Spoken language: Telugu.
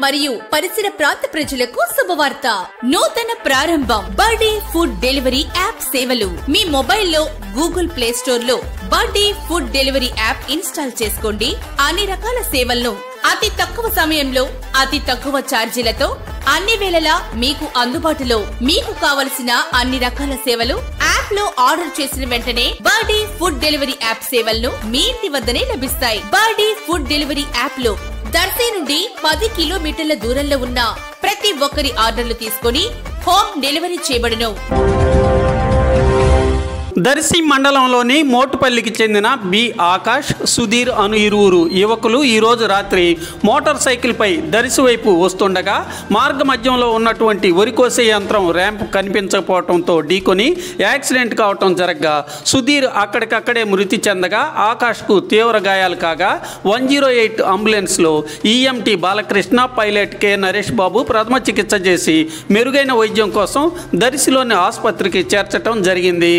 మరియు పరిసర ప్రాంత ప్రజలకు శుభవార్త. నూతన ప్రారంభం బర్త్డే ఫుడ్ డెలివరీ యాప్ సేవలు. మీ మొబైల్లో గూగుల్ ప్లే స్టోర్ లో birthday food delivery app install చేసుకోండి. అన్ని రకాల సేవలను అతి తక్కువ సమయంలో అతి తక్కువ ఛార్జీలతో అన్ని వేళలా మీకు అందుబాటులో. మీకు కావలసిన అన్ని రకాల సేవలు యాప్ లో ఆర్డర్ చేసిన వెంటనే బర్త్డే ఫుడ్ డెలివరీ యాప్ సేవలను మీ ఇంటి వద్దనే లభిస్తాయి. బర్త్డే ఫుడ్ డెలివరీ యాప్ లో దర్శి నుండి 10 కిలోమీటర్ల దూరంలో ఉన్న ప్రతి ఒక్కరి ఆర్డర్లు తీసుకుని హోమ్ డెలివరీ చేయబడును. దర్శి మండలంలోని మోటుపల్లికి చెందిన బి ఆకాష్, సుధీర్ అను ఇరువురు యువకులు ఈరోజు రాత్రి మోటార్ సైకిల్పై దర్శి వైపు వస్తుండగా మార్గ మధ్యంలో ఉన్నటువంటి వరికోసే యంత్రం ర్యాంప్ కనిపించకపోవడంతో ఢీకొని యాక్సిడెంట్ కావటం జరగగా సుధీర్ అక్కడికక్కడే మృతి చెందగా ఆకాష్కు తీవ్ర గాయాలు కాగా 108 అంబులెన్స్లో EMT Balakrishna, pilot K Naresh Babu ప్రథమ చికిత్స చేసి మెరుగైన వైద్యం కోసం దర్శిలోని ఆసుపత్రికి చేర్చడం జరిగింది.